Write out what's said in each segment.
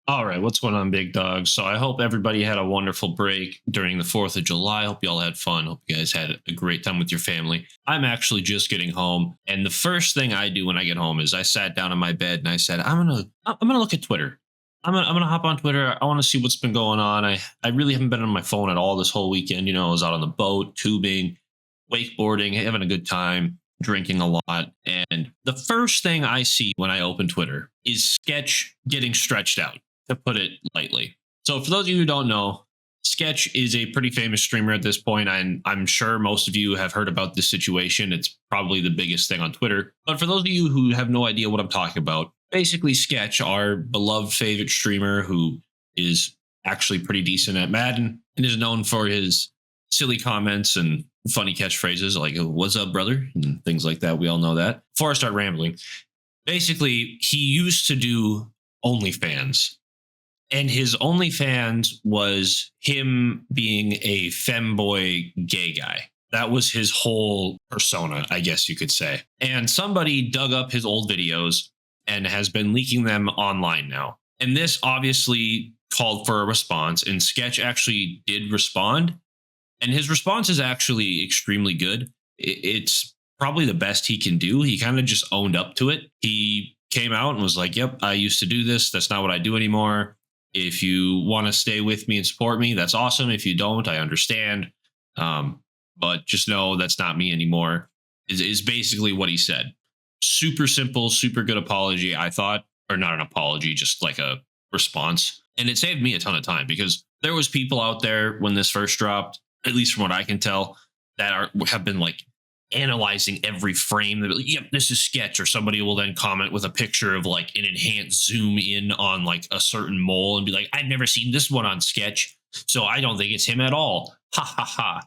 All right, what's going on, big dog? So I hope everybody had a wonderful break during the 4th of July. Hope you all had fun. Hope you guys had a great time with your family. I'm actually just getting home, and the first thing I do when I get home is I sat down in my bed and I said, I'm gonna look at Twitter. I'm gonna hop on Twitter. I want to see what's been going on. I really haven't been on my phone at all this whole weekend. I was out on the boat, tubing, wakeboarding, having a good time, drinking a lot. And the first thing I see when I open Twitter is Sketch getting stretched out, to put it lightly. So for those of you who don't know, Sketch is a pretty famous streamer at this point. I'm sure most of you have heard about this situation. It's probably the biggest thing on Twitter. But for those of you who have no idea what I'm talking about, basically Sketch, our beloved favorite streamer who is actually pretty decent at Madden and is known for his silly comments and funny catchphrases like "What's up, brother?" and things like that. We all know that. Before I start rambling, basically he used to do OnlyFans. And his OnlyFans was him being a femboy gay guy. That was his whole persona, I guess you could say. And somebody dug up his old videos and has been leaking them online now. And this obviously called for a response, and Sketch actually did respond. And his response is actually extremely good. It's probably the best he can do. He kind of just owned up to it. He came out and was like, yep, I used to do this. That's not what I do anymore. If you want to stay with me and support me, that's awesome. If you don't, I understand. But just know that's not me anymore, is basically what he said. Super simple, super good apology, I thought. Or not an apology, just like a response. And it saved me a ton of time because there was people out there when this first dropped, at least from what I can tell, that have been like analyzing every frame. They're like, yep, this is Sketch. Or somebody will then comment with a picture of like an enhanced zoom in on like a certain mole and be like, I've never seen this one on Sketch, so I don't think it's him at all. Ha ha ha.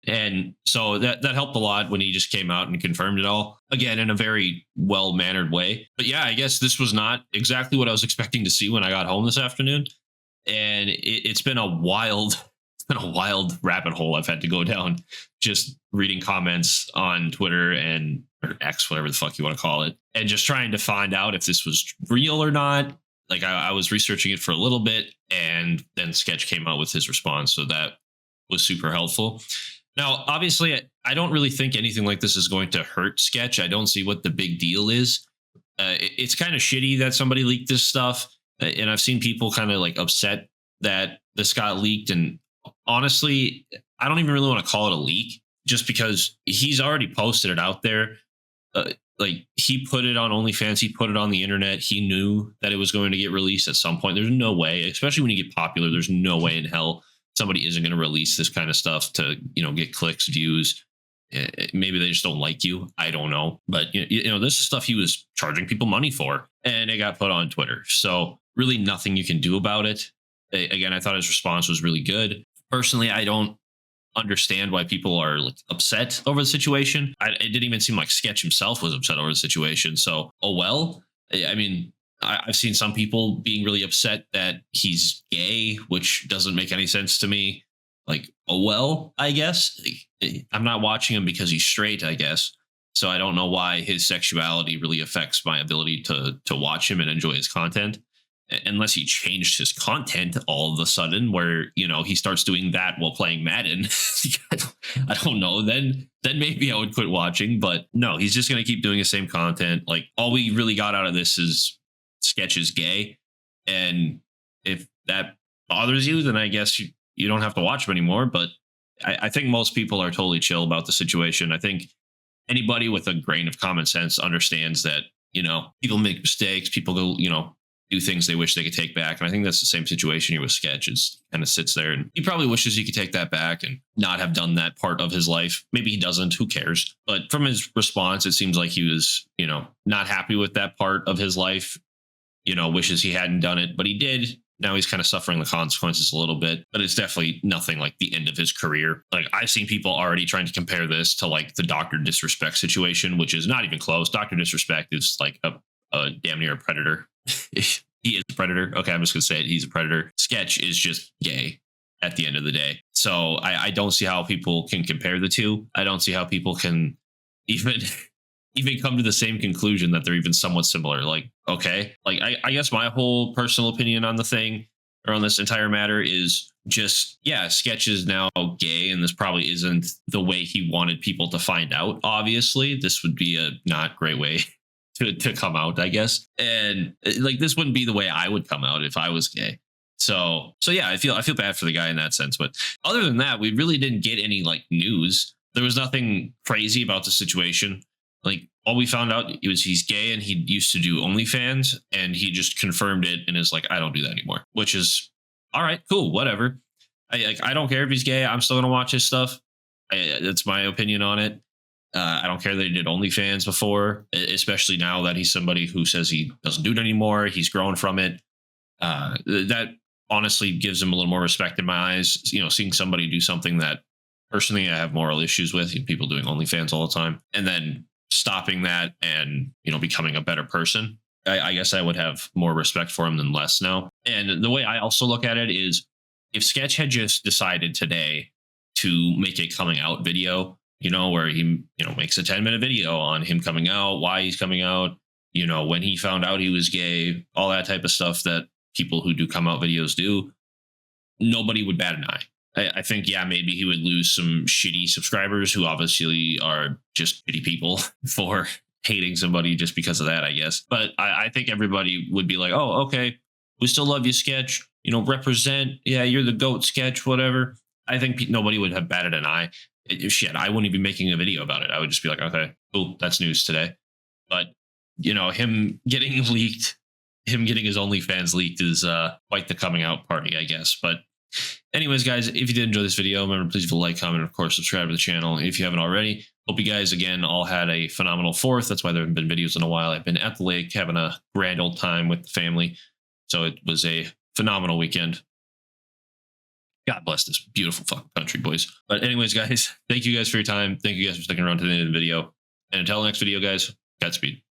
And so that helped a lot when he just came out and confirmed it all, again, in a very well-mannered way. But yeah, I guess this was not exactly what I was expecting to see when I got home this afternoon. And it's been a wild rabbit hole I've had to go down, just reading comments on Twitter and or X, whatever the fuck you want to call it, and just trying to find out if this was real or not. Like I was researching it for a little bit, and then Sketch came out with his response, so that was super helpful. Now, obviously, I don't really think anything like this is going to hurt Sketch. I don't see what the big deal is. It's kind of shitty that somebody leaked this stuff, and I've seen people kind of like upset that this got leaked. And honestly, I don't even really want to call it a leak, just because he's already posted it out there. Like he put it on OnlyFans, he put it on the internet. He knew that it was going to get released at some point. There's no way, especially when you get popular, there's no way in hell somebody isn't going to release this kind of stuff to, get clicks, views. Maybe they just don't like you. I don't know. But, this is stuff he was charging people money for, and it got put on Twitter. So really nothing you can do about it. Again, I thought his response was really good. Personally, I don't understand why people are like upset over the situation. It didn't even seem like Sketch himself was upset over the situation. So, oh well. I mean, I've seen some people being really upset that he's gay, which doesn't make any sense to me. Like, oh well, I guess. I'm not watching him because he's straight, I guess. So I don't know why his sexuality really affects my ability to watch him and enjoy his content. Unless he changed his content all of a sudden, where he starts doing that while playing Madden. I don't know. Then maybe I would quit watching. But no, he's just gonna keep doing the same content. Like all we really got out of this is Sketch is gay, and if that bothers you, then I guess you don't have to watch him anymore. But I think most people are totally chill about the situation. I think anybody with a grain of common sense understands that people make mistakes. People go do things they wish they could take back. And I think that's the same situation here with Sketch. Is kind of sits there and he probably wishes he could take that back and not have done that part of his life. Maybe he doesn't, who cares? But from his response, it seems like he was, not happy with that part of his life, wishes he hadn't done it, but he did. Now he's kind of suffering the consequences a little bit, but it's definitely nothing like the end of his career. Like I've seen people already trying to compare this to like the Dr. Disrespect situation, which is not even close. Dr. Disrespect is like a damn near a predator. He is a predator. Okay, I'm just gonna say it. He's a predator. Sketch is just gay at the end of the day. So I don't see how people can compare the two. I don't see how people can even even come to the same conclusion that they're even somewhat similar. Like, okay, like I guess my whole personal opinion on the thing or on this entire matter is just, yeah, Sketch is now gay, and this probably isn't the way he wanted people to find out. Obviously, this would be a not great way to come out, I guess. And like, this wouldn't be the way I would come out if I was gay. So yeah, I feel bad for the guy in that sense. But other than that, we really didn't get any like news. There was nothing crazy about the situation. Like, all we found out was he's gay and he used to do OnlyFans, and he just confirmed it and is like, I don't do that anymore, which is all right, cool, whatever. I don't care if he's gay. I'm still gonna watch his stuff. That's my opinion on it. I don't care that he did OnlyFans before, especially now that he's somebody who says he doesn't do it anymore. He's grown from it. That honestly gives him a little more respect in my eyes. You know, seeing somebody do something that personally I have moral issues with, people doing OnlyFans all the time, and then stopping that and, you know, becoming a better person. I guess I would have more respect for him than less now. And the way I also look at it is, if Sketch had just decided today to make a coming out video, you know, where he, you know, makes a 10-minute video on him coming out, why he's coming out, you know, when he found out he was gay, all that type of stuff that people who do come out videos do, nobody would bat an eye. I think, yeah, maybe he would lose some shitty subscribers who obviously are just shitty people for hating somebody just because of that, I guess. But I think everybody would be like, oh, okay, we still love you, Sketch. You know, represent. Yeah, you're the GOAT, Sketch, whatever. I think nobody would have batted an eye. Shit, I wouldn't be making a video about it. I would just be like, okay, cool, that's news today. But, you know, him getting leaked, him getting his OnlyFans leaked is quite the coming out party, I guess. But anyways, guys, if you did enjoy this video, remember, please leave a like, comment, and of course, subscribe to the channel if you haven't already. Hope you guys, again, all had a phenomenal 4th. That's why there haven't been videos in a while. I've been at the lake having a grand old time with the family. So it was a phenomenal weekend. God bless this beautiful fucking country, boys. But anyways, guys, thank you guys for your time. Thank you guys for sticking around to the end of the video. And until the next video, guys, Godspeed.